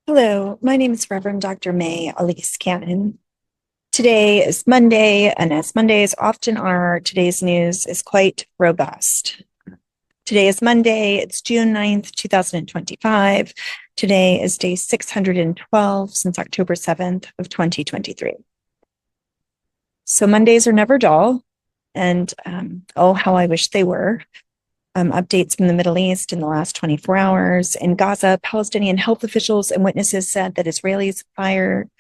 Hello, my name is Reverend Dr. May Elise Cannon. Today is Monday, and as Mondays often are, today's news is quite robust. Today is Monday, it's June 9th, 2025. Today is day 612 since October 7th of 2023. So Mondays are never dull, and oh, how I wish they were. Updates from the Middle East in the last 24 hours. In Gaza, Palestinian health officials and witnesses said that Israeli fire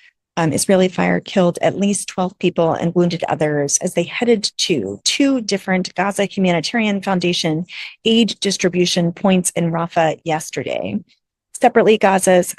killed at least 12 people and wounded others as they headed to two different Gaza Humanitarian Foundation aid distribution points in Rafah yesterday. Separately, Gaza's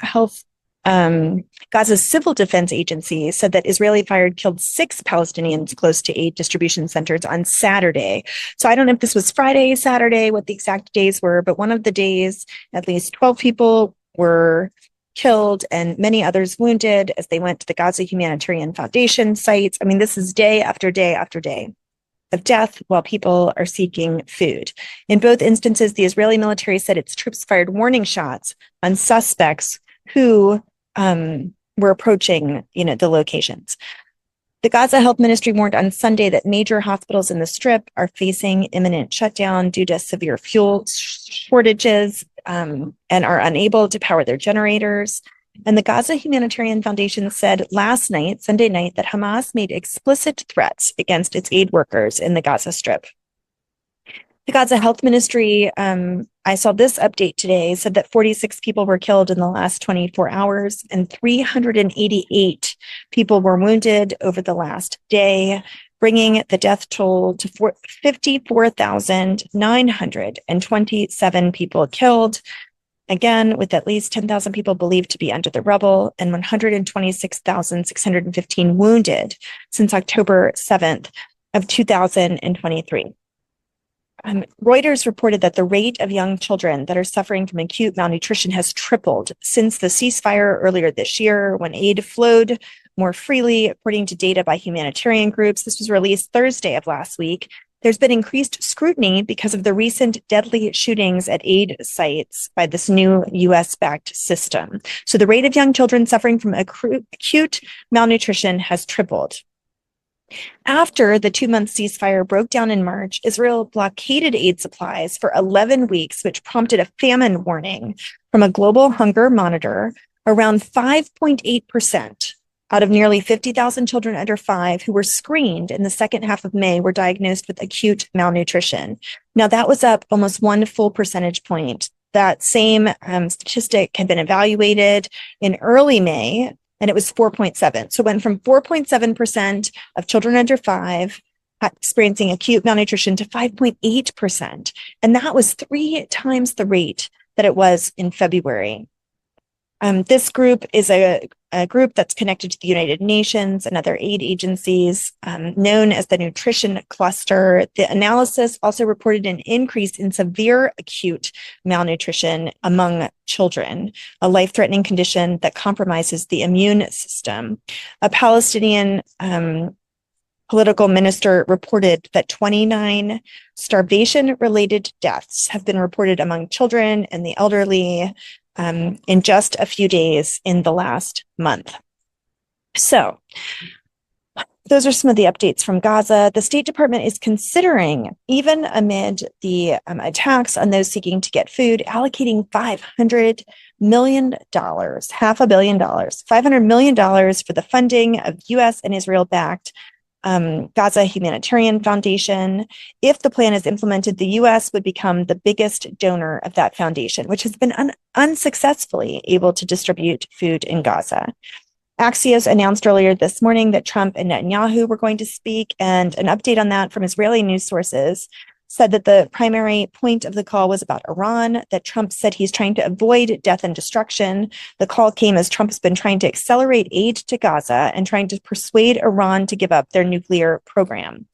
civil defense agency said that Israeli fire killed 6 Palestinians close to aid distribution centers on Saturday. So I don't know if this was Friday, Saturday, what the exact days were, but one of the days, at least 12 people were killed and many others wounded as they went to the Gaza Humanitarian Foundation sites. I mean, this is day after day after day of death while people are seeking food. In both instances, the Israeli military said its troops fired warning shots on suspects who were approaching, the locations. The Gaza Health Ministry warned on Sunday that major hospitals in the Strip are facing imminent shutdown due to severe fuel shortages and are unable to power their generators. And the Gaza Humanitarian Foundation said last night, Sunday night, that Hamas made explicit threats against its aid workers in the Gaza Strip. The Gaza Health Ministry, I saw this update today, said that 46 people were killed in the last 24 hours and 388 people were wounded over the last day, bringing the death toll to 54,927 people killed. Again, with at least 10,000 people believed to be under the rubble and 126,615 wounded since October 7th of 2023. Reuters reported that the rate of young children that are suffering from acute malnutrition has tripled since the ceasefire earlier this year, when aid flowed more freely, according to data by humanitarian groups. This was released Thursday of last week. There's been increased scrutiny because of the recent deadly shootings at aid sites by this new US-backed system. So the rate of young children suffering from acute malnutrition has tripled. After the 2-month ceasefire broke down in March, Israel blockaded aid supplies for 11 weeks, which prompted a famine warning from a global hunger monitor. Around 5.8% out of nearly 50,000 children under 5 who were screened in the second half of May were diagnosed with acute malnutrition. Now, that was up almost 1 full percentage point. That same statistic had been evaluated in early May, and it was 4.7. So it went from 4.7% of children under 5 experiencing acute malnutrition to 5.8%. And that was 3 times the rate that it was in February. This group is a group that's connected to the United Nations and other aid agencies, known as the Nutrition Cluster. The analysis also reported an increase in severe acute malnutrition among children, a life-threatening condition that compromises the immune system. A Palestinian political minister reported that 29 starvation-related deaths have been reported among children and the elderly in just a few days in the last month. So those are some of the updates from Gaza. The State Department is considering, even amid the attacks on those seeking to get food, allocating $500 million, $500 million, $500 million for the funding of U.S. and Israel-backed Gaza Humanitarian Foundation. If the plan is implemented, the U.S. would become the biggest donor of that foundation, which has been unsuccessfully able to distribute food in Gaza. Axios announced earlier this morning that Trump and Netanyahu were going to speak, and an update on that from Israeli news sources said that the primary point of the call was about Iran, that Trump said he's trying to avoid death and destruction. The call came as Trump's been trying to accelerate aid to Gaza and trying to persuade Iran to give up their nuclear program.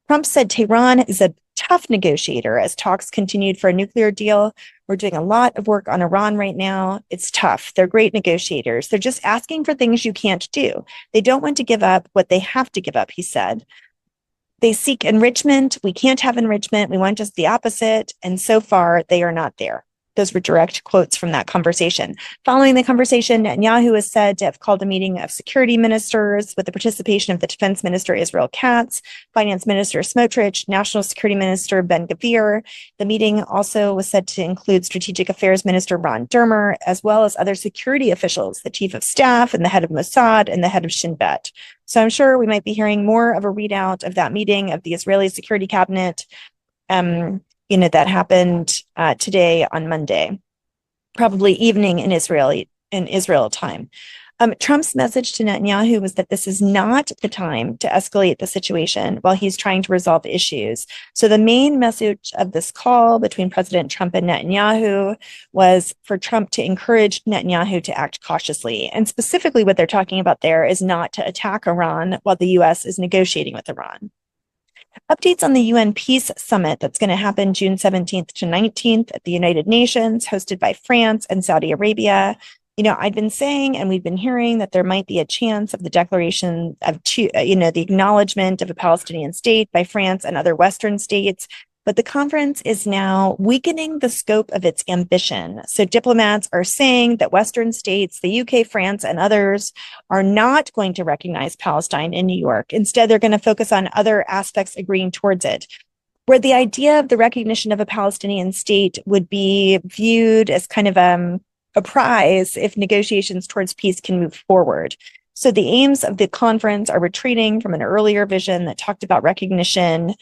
Trump said Tehran is a tough negotiator as talks continued for a nuclear deal. We're doing a lot of work on Iran right now. It's tough. They're great negotiators. They're just asking for things you can't do. They don't want to give up what they have to give up, he said. They seek enrichment. We can't have enrichment. We want just the opposite. And so far, they are not there. Those were direct quotes from that conversation. Following the conversation, Netanyahu is said to have called a meeting of security ministers with the participation of the defense minister Israel Katz, finance minister Smotrich, national security minister Ben Gvir. The meeting also was said to include strategic affairs minister Ron Dermer, as well as other security officials, the chief of staff and the head of Mossad and the head of Shin Bet. So I'm sure we might be hearing more of a readout of that meeting of the Israeli security cabinet that happened today on Monday, probably evening in Israel time. Trump's message to Netanyahu was that this is not the time to escalate the situation while he's trying to resolve issues. So the main message of this call between President Trump and Netanyahu was for Trump to encourage Netanyahu to act cautiously. And specifically what they're talking about there is not to attack Iran while the U.S. is negotiating with Iran. Updates on the UN Peace Summit that's going to happen June 17th to 19th at the United Nations, hosted by France and Saudi Arabia. I've been saying, and we've been hearing that there might be a chance of the declaration of, the acknowledgement of a Palestinian state by France and other Western states. But the conference is now weakening the scope of its ambition. So diplomats are saying that Western states, the UK, France, and others are not going to recognize Palestine in New York. Instead, they're going to focus on other aspects agreeing towards it, where the idea of the recognition of a Palestinian state would be viewed as kind of a prize if negotiations towards peace can move forward. So the aims of the conference are retreating from an earlier vision that talked about recognition.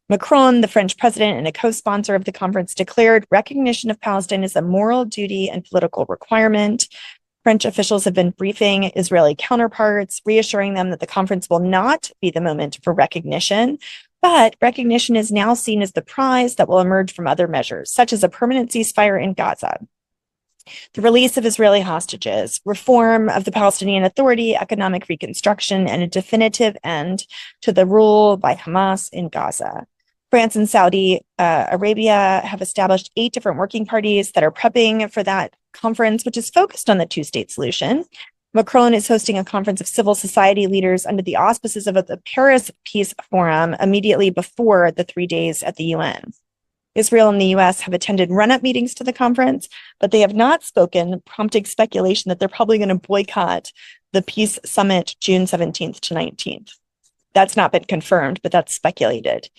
Macron, the French president and a co-sponsor of the conference, declared recognition of Palestine as a moral duty and political requirement. French officials have been briefing Israeli counterparts, reassuring them that the conference will not be the moment for recognition, but recognition is now seen as the prize that will emerge from other measures, such as a permanent ceasefire in Gaza, the release of Israeli hostages, reform of the Palestinian Authority, economic reconstruction, and a definitive end to the rule by Hamas in Gaza. France and Saudi Arabia have established 8 different working parties that are prepping for that conference, which is focused on the two-state solution. Macron is hosting a conference of civil society leaders under the auspices of the Paris Peace Forum immediately before the 3 days at the UN. Israel and the U.S. have attended run-up meetings to the conference, but they have not spoken, prompting speculation that they're probably going to boycott the Peace Summit June 17th to 19th. That's not been confirmed, but that's speculated.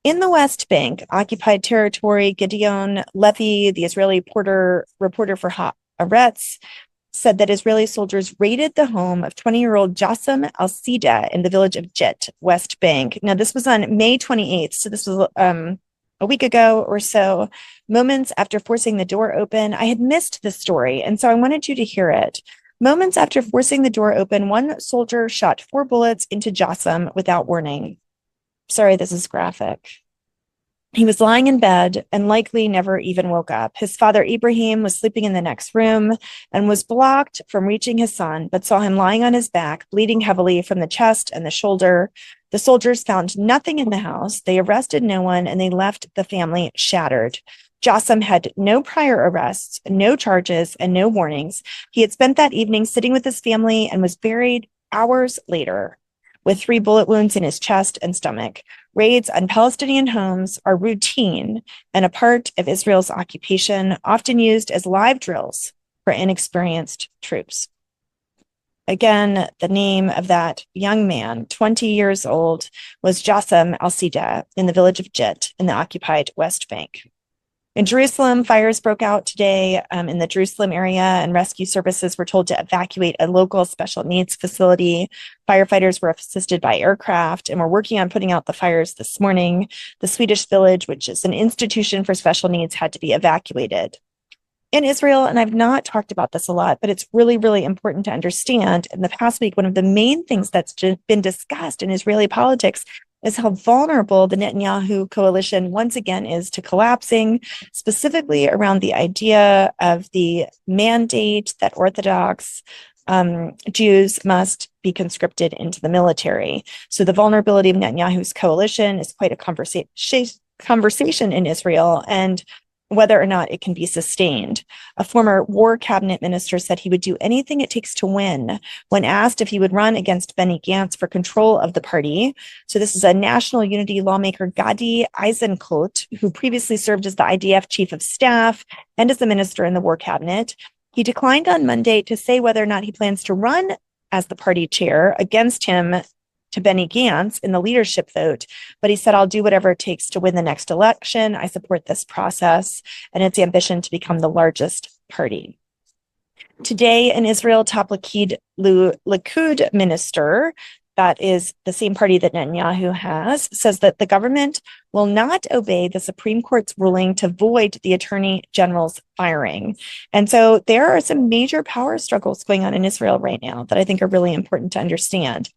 In the West Bank, occupied territory, Gideon Levy, the Israeli reporter for Haaretz, said that Israeli soldiers raided the home of 20-year-old Jassem al-Sida in the village of Jit, West Bank. Now, this was on May 28th, so this was a week ago or so, moments after forcing the door open. I had missed this story, and so I wanted you to hear it. Moments after forcing the door open, one soldier shot 4 bullets into Jassem without warning. Sorry, this is graphic. He was lying in bed and likely never even woke up. His father, Ibrahim, was sleeping in the next room and was blocked from reaching his son, but saw him lying on his back, bleeding heavily from the chest and the shoulder. The soldiers found nothing in the house. They arrested no one, and they left the family shattered. Jassem had no prior arrests, no charges, and no warnings. He had spent that evening sitting with his family and was buried hours later with 3 bullet wounds in his chest and stomach. Raids on Palestinian homes are routine and a part of Israel's occupation, often used as live drills for inexperienced troops. Again, the name of that young man, 20 years old, was Jassem al-Sida in the village of Jit in the occupied West Bank. In Jerusalem, fires broke out today in the Jerusalem area, and rescue services were told to evacuate a local special needs facility. Firefighters were assisted by aircraft and were working on putting out the fires this morning. The Swedish village, which is an institution for special needs, had to be evacuated. In Israel, and I've not talked about this a lot, but it's really, really important to understand, in the past week, one of the main things that's been discussed in Israeli politics is how vulnerable the Netanyahu coalition once again is to collapsing, specifically around the idea of the mandate that Orthodox Jews must be conscripted into the military. So the vulnerability of Netanyahu's coalition is quite a conversation in Israel. And whether or not it can be sustained. A former war cabinet minister said he would do anything it takes to win when asked if he would run against Benny Gantz for control of the party. So this is a national unity lawmaker, Gadi Eisenkot, who previously served as the IDF chief of staff and as the minister in the war cabinet. He declined on Monday to say whether or not he plans to run as the party chair against him to Benny Gantz in the leadership vote, but he said, I'll do whatever it takes to win the next election. I support this process and its ambition to become the largest party. Today in Israel, top Likud minister, that is the same party that Netanyahu has, says that the government will not obey the Supreme Court's ruling to void the Attorney General's firing. And so there are some major power struggles going on in Israel right now that I think are really important to understand.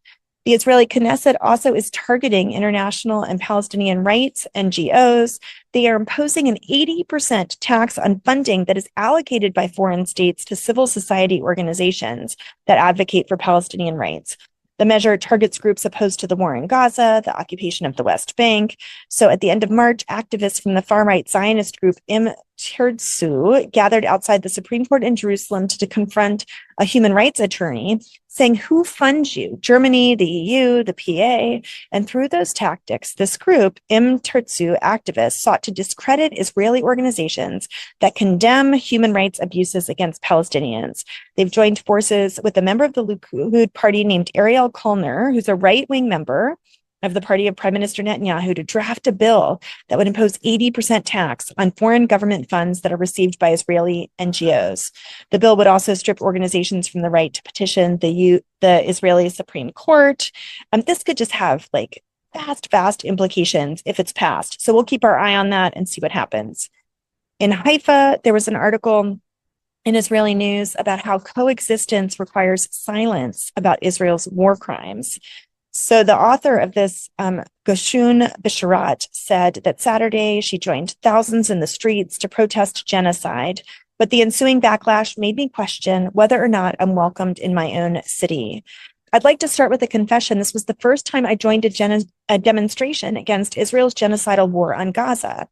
The Israeli Knesset also is targeting international and Palestinian rights NGOs. They are imposing an 80% tax on funding that is allocated by foreign states to civil society organizations that advocate for Palestinian rights. The measure targets groups opposed to the war in Gaza, the occupation of the West Bank. So at the end of March, activists from the far-right Zionist group Im Tirtzu gathered outside the Supreme Court in Jerusalem to confront a human rights attorney, saying, who funds you? Germany, the EU, the PA. And through those tactics, this group, Im Tirtzu activists, sought to discredit Israeli organizations that condemn human rights abuses against Palestinians. They've joined forces with a member of the Likud party named Ariel Kolner, who's a right-wing member of the party of Prime Minister Netanyahu, to draft a bill that would impose 80% tax on foreign government funds that are received by Israeli NGOs. The bill would also strip organizations from the right to petition the Israeli Supreme Court. This could just have like vast implications if it's passed. So we'll keep our eye on that and see what happens. In Haifa, there was an article in Israeli news about how coexistence requires silence about Israel's war crimes. So the author of this, Goshun Bisharat, said that Saturday she joined thousands in the streets to protest genocide, but the ensuing backlash made me question whether or not I'm welcomed in my own city. I'd like to start with a confession. This was the first time I joined a demonstration against Israel's genocidal war on Gaza.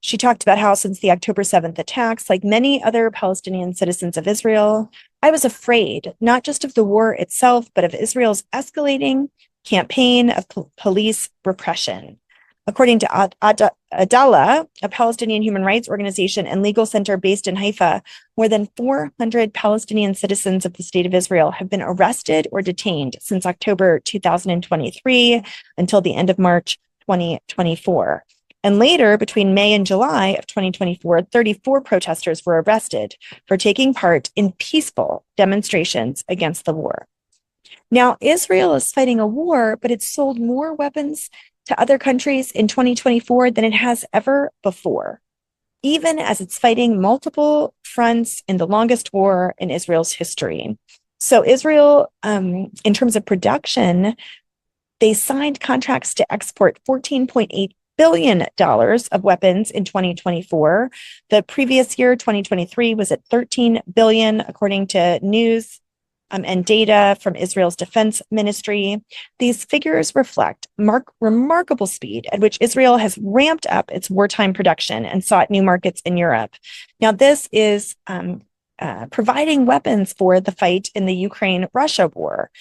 She talked about how since the October 7th attacks, like many other Palestinian citizens of Israel, I was afraid not just of the war itself, but of Israel's escalating campaign of police repression. According to Adala, a Palestinian human rights organization and legal center based in Haifa, more than 400 Palestinian citizens of the state of Israel have been arrested or detained since October 2023 until the end of March 2024. And later, between May and July of 2024, 34 protesters were arrested for taking part in peaceful demonstrations against the war. Now, Israel is fighting a war, but it's sold more weapons to other countries in 2024 than it has ever before, even as it's fighting multiple fronts in the longest war in Israel's history. So Israel, in terms of production, they signed contracts to export $14.8 billion of weapons in 2024. The previous year, 2023, was at $13 billion, according to news and data from Israel's defense ministry. These figures reflect remarkable speed at which Israel has ramped up its wartime production and sought new markets in Europe. Now, this is providing weapons for the fight in the Ukraine-Russia war.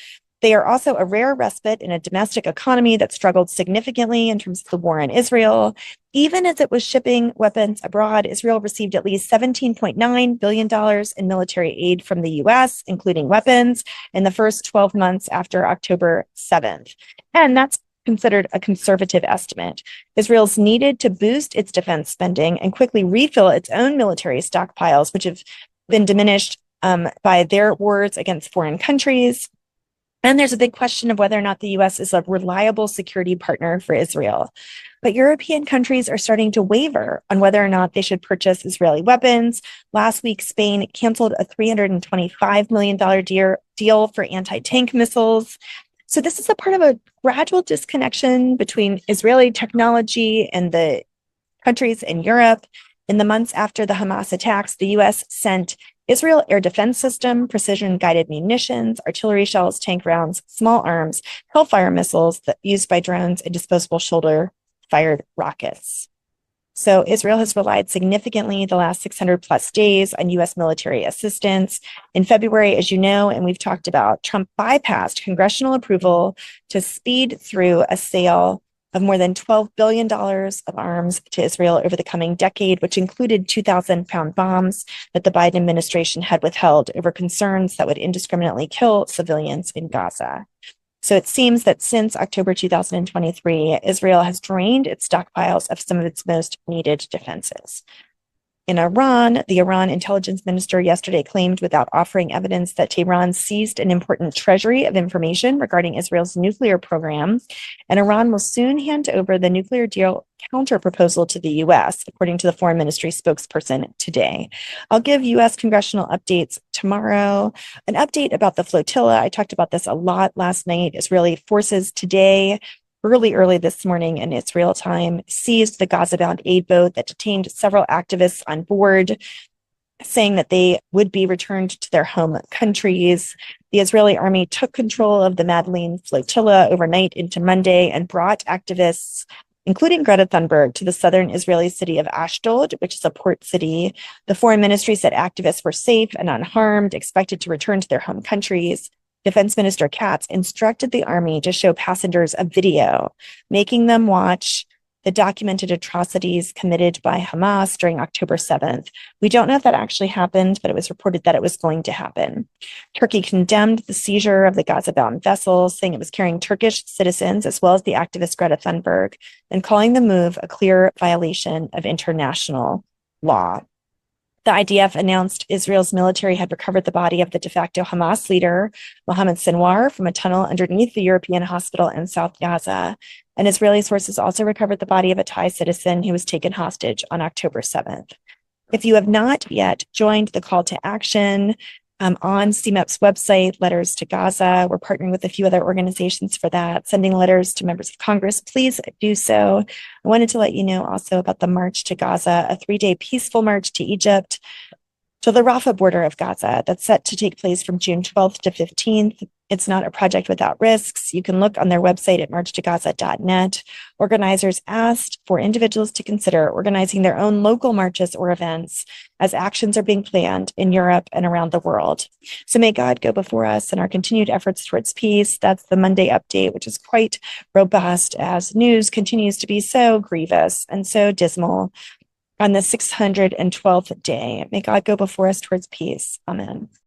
They are also a rare respite in a domestic economy that struggled significantly in terms of the war in Israel. Even as it was shipping weapons abroad, Israel received at least $17.9 billion in military aid from the U.S., including weapons, in the first 12 months after October 7th. And that's considered a conservative estimate. Israel's needed to boost its defense spending and quickly refill its own military stockpiles, which have been diminished by their wars against foreign countries. And there's a big question of whether or not the U.S. is a reliable security partner for Israel. But European countries are starting to waver on whether or not they should purchase Israeli weapons. Last week, Spain canceled a $325 million deal for anti-tank missiles. So this is a part of a gradual disconnection between Israeli technology and the countries in Europe. In the months after the Hamas attacks, the U.S. sent Israel air defense system, precision-guided munitions, artillery shells, tank rounds, small arms, Hellfire missiles that used by drones, and disposable shoulder-fired rockets. So Israel has relied significantly the last 600 plus days on U.S. military assistance. In February, as you know, and we've talked about, Trump bypassed congressional approval to speed through a sale of more than $12 billion of arms to Israel over the coming decade, which included 2,000-pound bombs that the Biden administration had withheld over concerns that would indiscriminately kill civilians in Gaza. So it seems that since October 2023, Israel has drained its stockpiles of some of its most needed defenses. In Iran, the Iran intelligence minister yesterday claimed, without offering evidence, that Tehran seized an important treasury of information regarding Israel's nuclear program, and Iran will soon hand over the nuclear deal counter-proposal to the U.S., according to the foreign ministry spokesperson today. I'll give U.S. congressional updates tomorrow. An update about the flotilla. I talked about this a lot last night. Israeli forces today, early this morning in Israel time, seized the Gaza-bound aid boat that detained several activists on board, saying that they would be returned to their home countries. The Israeli army took control of the Madeleine flotilla overnight into Monday and brought activists, including Greta Thunberg, to the southern Israeli city of Ashdod, which is a port city. The foreign ministry said activists were safe and unharmed, expected to return to their home countries. Defense Minister Katz instructed the army to show passengers a video, making them watch the documented atrocities committed by Hamas during October 7th. We don't know if that actually happened, but it was reported that it was going to happen. Turkey condemned the seizure of the Gaza-bound vessel, saying it was carrying Turkish citizens as well as the activist Greta Thunberg, and calling the move a clear violation of international law. The IDF announced Israel's military had recovered the body of the de facto Hamas leader, Mohammed Sinwar, from a tunnel underneath the European hospital in South Gaza. And Israeli sources also recovered the body of a Thai citizen who was taken hostage on October 7th. If you have not yet joined the call to action on CMEP's website, Letters to Gaza, we're partnering with a few other organizations for that, sending letters to members of Congress. Please do so. I wanted to let you know also about the March to Gaza, a 3-day peaceful march to Egypt, to the Rafah border of Gaza, that's set to take place from June 12th to 15th. It's not a project without risks. You can look on their website at marchtogaza.net. Organizers asked for individuals to consider organizing their own local marches or events as actions are being planned in Europe and around the world. So may God go before us in our continued efforts towards peace. That's the Monday update, which is quite robust as news continues to be so grievous and so dismal on the 612th day. May God go before us towards peace. Amen.